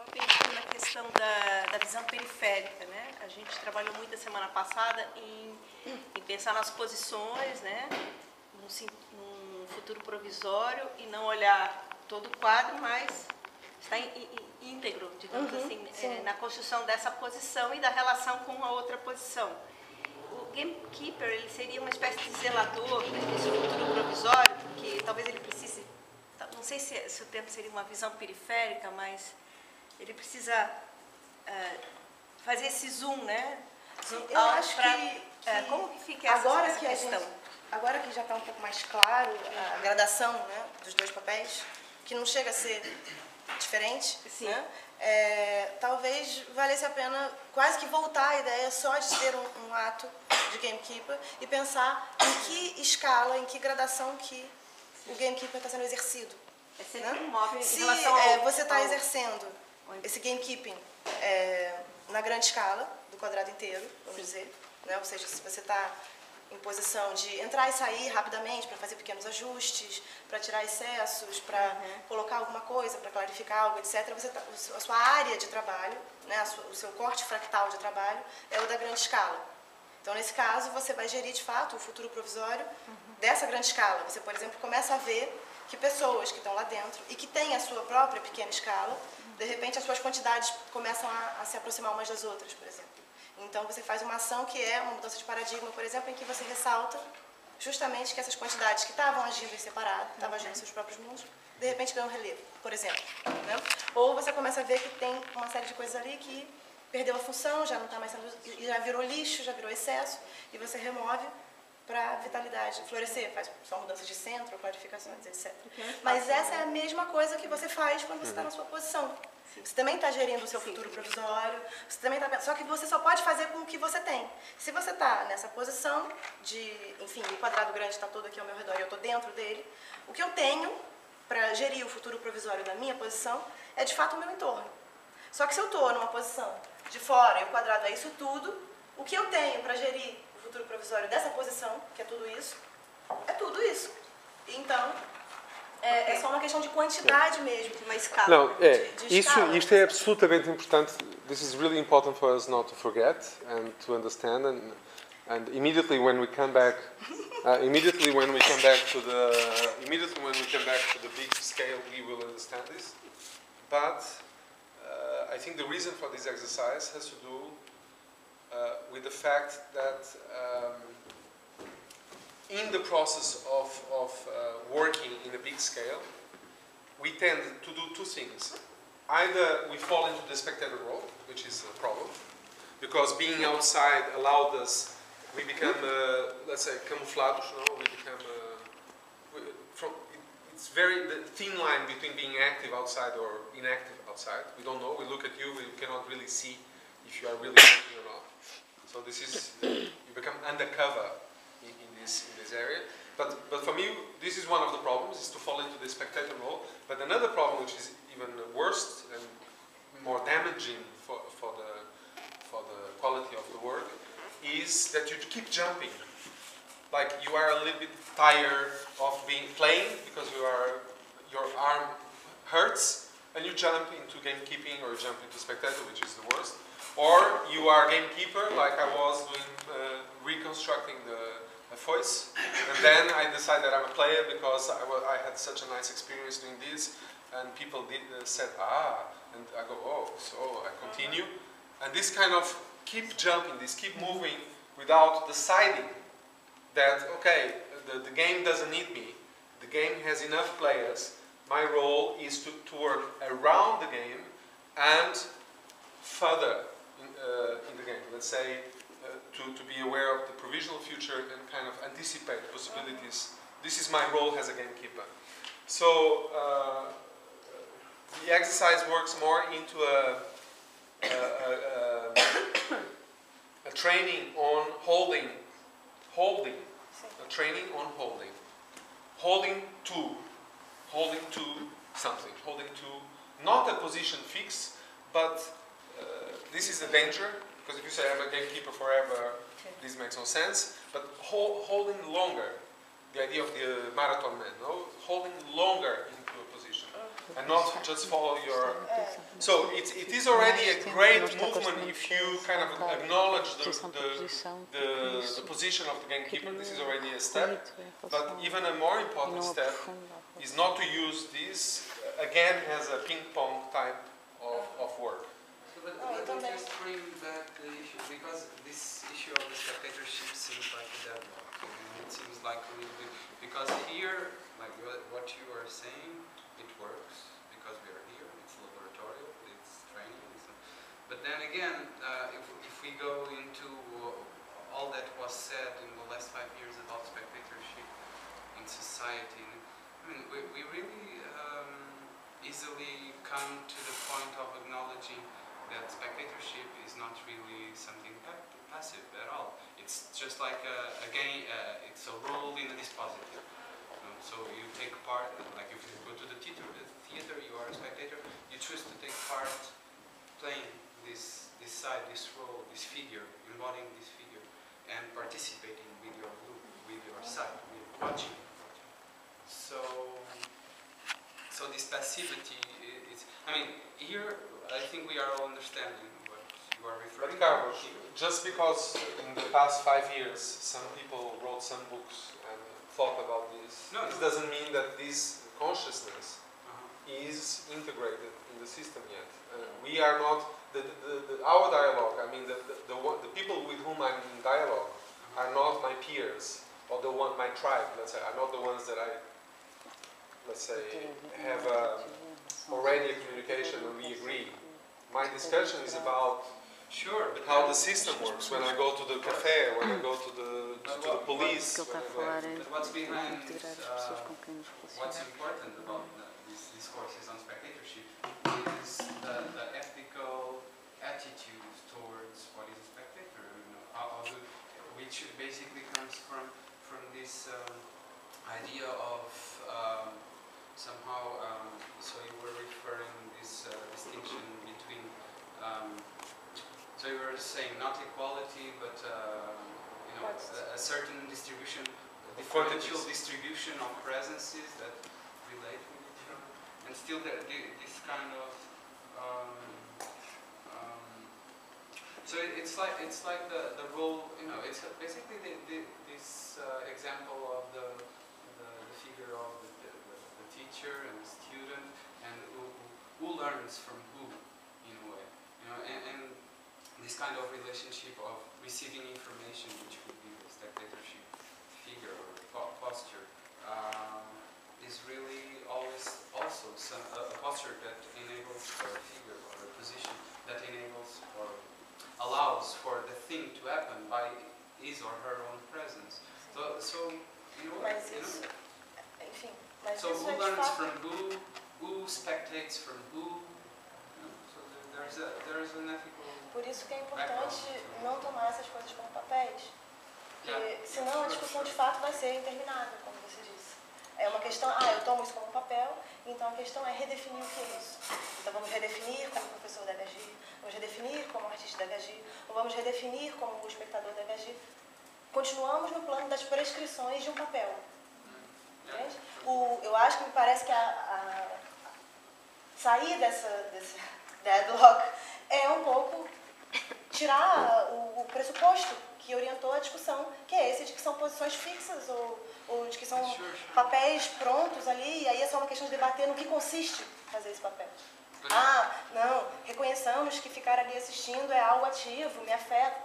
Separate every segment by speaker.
Speaker 1: Estava pensando na questão da visão periférica, né? A gente trabalhou muito a semana passada em pensar nas posições, né? Num futuro provisório e não olhar todo o quadro, mas está íntegro, digamos assim, na construção dessa posição e da relação com a outra posição. O gamekeeper, ele seria uma espécie de zelador desse futuro provisório, porque talvez ele precise, não sei se o termo seria uma visão periférica, mas ele precisa fazer esse zoom, né?
Speaker 2: Eu acho que
Speaker 1: como que fica essa questão?
Speaker 2: Agora que já está um pouco mais claro a gradação, né, dos dois papéis, que não chega a ser diferente, né? Talvez valesse a pena quase que voltar à ideia só de ter um ato de gamekeeper e pensar em que escala, em que gradação que o gamekeeper está sendo exercido.
Speaker 1: É sempre um móvel em
Speaker 2: Se
Speaker 1: relação ao,
Speaker 2: você está exercendo esse gamekeeping na grande escala do quadrado inteiro, vamos dizer, né? Ou seja, se você está em posição de entrar e sair rapidamente para fazer pequenos ajustes, para tirar excessos, para colocar alguma coisa, para clarificar algo, etc. A sua área de trabalho, né, o seu corte fractal de trabalho é o da grande escala. Então, nesse caso, você vai gerir, de fato, o futuro provisório dessa grande escala. Você, por exemplo, começa a ver que pessoas que estão lá dentro e que têm a sua própria pequena escala, de repente, as suas quantidades começam a se aproximar umas das outras, por exemplo. Então, você faz uma ação que é uma mudança de paradigma, por exemplo, em que você ressalta justamente que essas quantidades que estavam agindo em separado, estavam agindo em seus próprios mundos, de repente ganham relevo, por exemplo. Né? Ou você começa a ver que tem uma série de coisas ali que perdeu a função, já não está mais sendo, já virou lixo, já virou excesso, e você remove para a vitalidade florescer, faz só mudanças de centro, clarificações, etc. Mas essa é a mesma coisa que você faz quando você está na sua posição. Você também está gerindo o seu futuro provisório, você também só que você só pode fazer com o que você tem. Se você está nessa posição de, enfim, o quadrado grande está todo aqui ao meu redor e eu estou dentro dele, o que eu tenho para gerir o futuro provisório da minha posição é de fato o meu entorno. Só que se eu estou numa posição de fora e o quadrado é isso tudo, o que eu tenho para gerir o futuro provisório dessa posição, que é tudo isso, é tudo isso. Então, é só uma questão de quantidade mesmo, de uma escala.
Speaker 3: Não,
Speaker 2: de escala.
Speaker 3: isto é absolutamente importante. This is really important for us not to forget and to understand. And immediately when we come back, immediately when we come back to the big scale, we will understand this. But I think the reason for this exercise has to do with the fact that in the process of working in a big scale, we tend to do two things. Either we fall into the spectator role, which is a problem, because being outside allowed us, we become, let's say, camouflados, no? We become, it's very the thin line between being active outside or inactive outside. We don't know, we look at you, we cannot really see if you are really acting or not. So this is, you become undercover in this area. But for me, this is one of the problems, is to fall into the spectator role. But another problem, which is even worse and more damaging for the quality of the work, is that you keep jumping. Like you are a little bit tired of playing because your arm hurts, and you jump into gamekeeping or jump into spectator, which is the worst. Or you are gamekeeper, like I was doing, reconstructing the voice, and then I decided that I'm a player because I had such a nice experience doing this, and people said, and I go, oh, so I continue, and this kind of keep jumping, this keep moving without deciding that, okay, the game doesn't need me, the game has enough players, my role is to work around the game and further in the game, let's say, to be aware of the provisional future and kind of anticipate possibilities. This is my role as a gamekeeper. So the exercise works more into a training on holding, a training on holding to something, holding to not a position fix, but this is the danger. Because if you say I'm a gamekeeper forever, this makes no sense. But holding longer, the idea of the marathon man, no? Holding longer into a position. and not just follow your... So it is already a great movement if you kind of acknowledge the position of the gamekeeper. This is already a step. But even a more important step is not to use this, again, as a ping-pong type of work.
Speaker 4: But let me just bring back the issue, because this issue of the spectatorship seems like a deadlock. And it seems like a little bit, because here, like what you are saying, it works, because we are here, it's laboratorial, it's training. But then again, if we go into all that was said in the last 5 years about spectatorship in society, I mean, we really easily come to the point of acknowledging that spectatorship is not really something passive at all. It's just like a game, it's a role in a dispositive. So you take part, like if you go to the theater, you are a spectator, you choose to take part playing this side, this role, this figure, embodying this figure, and participating with your group, with your side, with watching. So this passivity, I mean, here I think we are all understanding what you are referring to.
Speaker 3: Carlos, just because in the past 5 years some people wrote some books and thought about this, this doesn't mean that this consciousness is integrated in the system yet. We are not, our dialogue, I mean the people with whom I'm in dialogue are not my peers or my tribe, let's say, are not the ones that I, let's say, have already a communication and we agree. My discussion is about how the system works. When I go to the cafe, when I go to the police.
Speaker 4: But what's behind, what's important about these discourses on spectatorship is the ethical attitude towards what is a spectator, which basically comes from this idea of somehow, so you were referring this distinction between, so you were saying not equality, but a certain distribution, differential distribution of presences that relate with each other, and still this kind of, so it's like the role, it's basically this example of the figure of the teacher and the student, and who learns from who, in a way, and this kind of relationship of receiving information, which would be the spectatorship figure or posture, is really always also a posture that enables for a figure or a position that enables or allows for the thing to happen by his or her own presence. So in a way, so who learns from who spectates from who, so there's an ethical.
Speaker 2: Por isso que é importante não tomar essas coisas como papéis, porque senão a discussão de fato vai ser interminável, como você disse. É uma questão, eu tomo isso como papel, então a questão é redefinir o que é isso. Então vamos redefinir como professor deve agir, vamos redefinir como artista deve agir, ou vamos redefinir como o espectador deve agir. Continuamos no plano das prescrições de um papel. Entende? Eu acho que me parece que sair desse deadlock é um pouco tirar o pressuposto que orientou a discussão, que é esse de que são posições fixas ou de que são papéis prontos ali, e aí é só uma questão de debater no que consiste fazer esse papel. Não, reconheçamos que ficar ali assistindo é algo ativo, me afeta,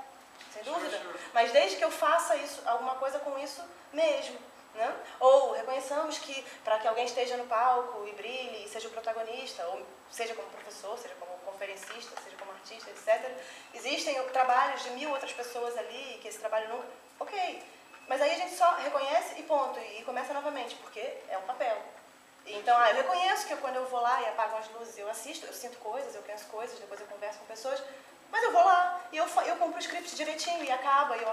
Speaker 2: sem dúvida, mas desde que eu faça isso, alguma coisa com isso mesmo. Né? Ou reconheçamos que para que alguém esteja no palco e brilhe e seja o protagonista, ou seja como professor, seja como conferencista, seja como artista, etc. Existem trabalhos de 1000 outras pessoas ali, que esse trabalho nunca... Ok, mas aí a gente só reconhece e ponto, e começa novamente, porque é um papel. Então, eu reconheço que quando eu vou lá e apago as luzes, eu assisto, eu sinto coisas, eu penso coisas, depois eu converso com pessoas, mas eu vou lá e eu cumpro o script direitinho e acaba, e eu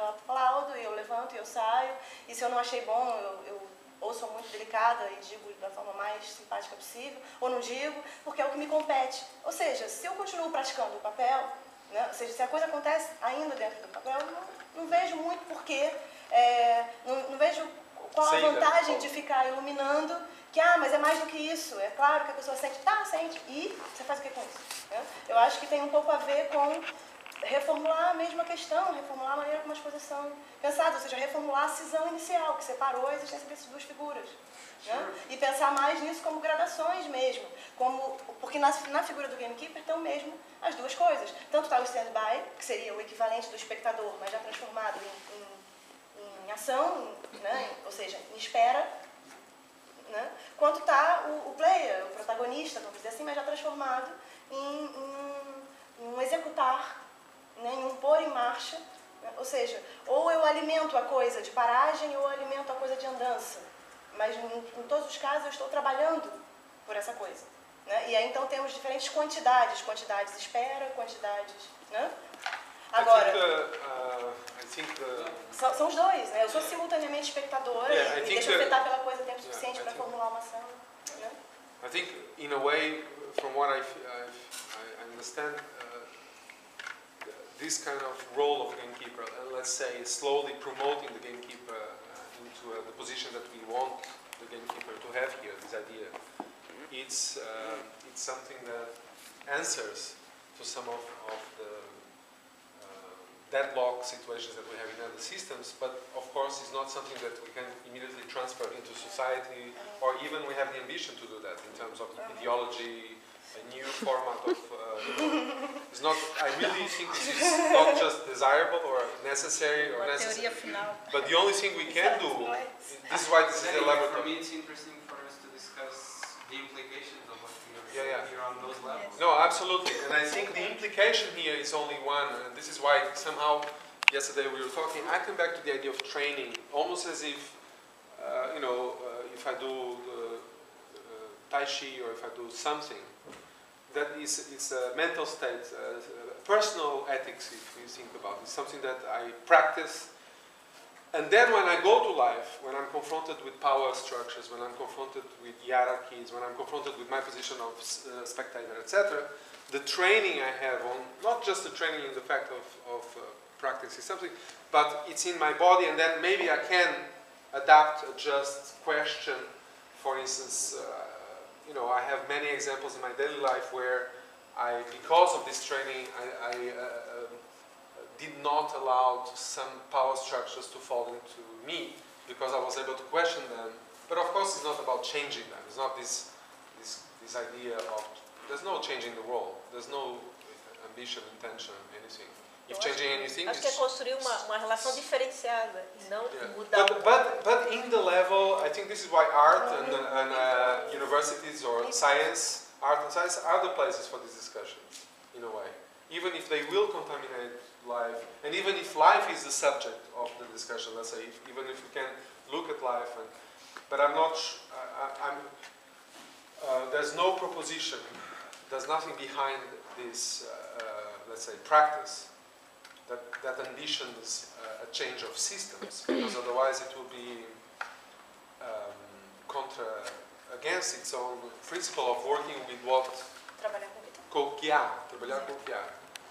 Speaker 2: aplaudo, e eu levanto, e eu saio, e se eu não achei bom, ou sou muito delicada e digo da forma mais simpática possível, ou não digo, porque é o que me compete. Ou seja, se eu continuo praticando o papel, né, ou seja, se a coisa acontece ainda dentro do papel, não vejo muito porquê, não vejo qual a vantagem de ficar iluminando que, mas é mais do que isso, é claro que a pessoa sente, sente, e você faz o que com isso? Né? Eu acho que tem um pouco a ver com reformular a mesma questão, reformular a maneira como as coisas são pensadas, ou seja, reformular a cisão inicial, que separou a existência dessas duas figuras. Né? E pensar mais nisso como gradações mesmo, porque na figura do gamekeeper estão mesmo as duas coisas. Tanto está o stand-by, que seria o equivalente do espectador, mas já transformado em ação, né? Ou seja, em espera, né? Quanto está o player, o protagonista, vamos dizer assim, mas já transformado em um executar, né? Em um pôr em marcha, né? Ou seja, ou eu alimento a coisa de paragem ou eu alimento a coisa de andança. Mas em todos os casos eu estou trabalhando por essa coisa. Né? E aí então temos diferentes quantidades espera, quantidades... Né? Agora, são os dois, né? Eu sou simultaneamente espectadora e me deixo afetar pela coisa tempo suficiente para formular uma ação. Né?
Speaker 3: I think, in a way, from what I understand, this kind of role of gamekeeper, let's say slowly promoting the gamekeeper into the position that we want the gamekeeper to have here, this idea, it's something that answers to some of the deadlock situations that we have in other systems, but of course it's not something that we can immediately transfer into society, or even we have the ambition to do that in terms of ideology, a new format of, it's not, I really think this is not just desirable or necessary or necessary, but the only thing we can do, this is why this is a laboratory.
Speaker 4: For me it's interesting for us to discuss the implications of what we are saying here on those levels.
Speaker 3: No, absolutely, and I think the implication here is only one, and this is why somehow yesterday we were talking, I come back to the idea of training, almost as if, if I do Tai Chi or if I do something, that it's a mental state, personal ethics, if you think about it. It's something that I practice. And then when I go to life, when I'm confronted with power structures, when I'm confronted with hierarchies, when I'm confronted with my position of spectator, etc., the training I have on, not just the training in the fact of practice is something, but it's in my body, and then maybe I can adapt, adjust, question. For instance, I have many examples in my daily life where because of this training, I did not allow some power structures to fall into me because I was able to question them. But of course, it's not about changing them. It's not this idea of, there's no changing the world. There's no ambition, intention, anything. If changing anything,
Speaker 1: acho que é construir uma relação diferenciada e não mudar.
Speaker 3: But in the level, I think this is why art and universities or science, art and science are the places for this discussion, in a way. Even if they will contaminate life, and even if life is the subject of the discussion, let's say, even if we can look at life, but I'm not, there's no proposition, there's nothing behind this, let's say, practice that ambitions a change of systems, because otherwise it will be against its own principle of working with what trabalhar com o que há.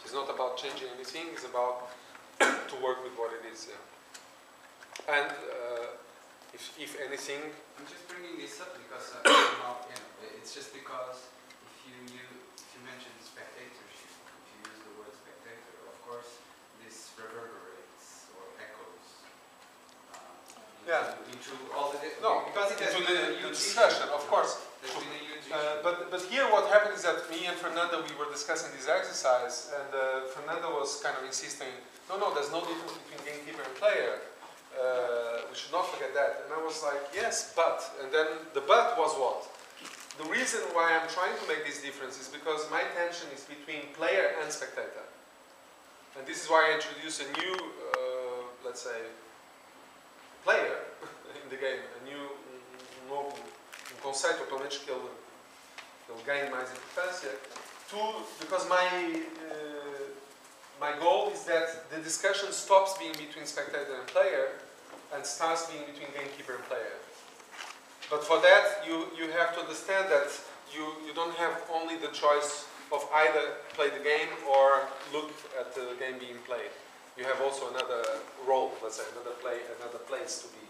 Speaker 3: It's not about changing anything, it's about to work with what it is. Yeah. And if anything,
Speaker 4: I'm just bringing this up because it's just because if you mention spectatorship, if you use the word spectator, of course this reverberates or echoes into all the because it has been a huge
Speaker 3: discussion, of course.
Speaker 4: There's been a huge
Speaker 3: but here what happened is that me and Fernando, we were discussing this exercise, and Fernando was kind of insisting, no, there's no difference between gamekeeper and player. We should not forget that. And I was like, yes, but. And then the but was what? The reason why I'm trying to make this difference is because my tension is between player and spectator. And this is why I introduce a new, let's say, player in the game, a new novo conceito, pelo menos que ele ganhe mais importância, because my goal is that the discussion stops being between spectator and player and starts being between gamekeeper and player. But for that, you have to understand that you don't have only the choice of either play the game or look at the game being played. You have also another role, let's say, another place to be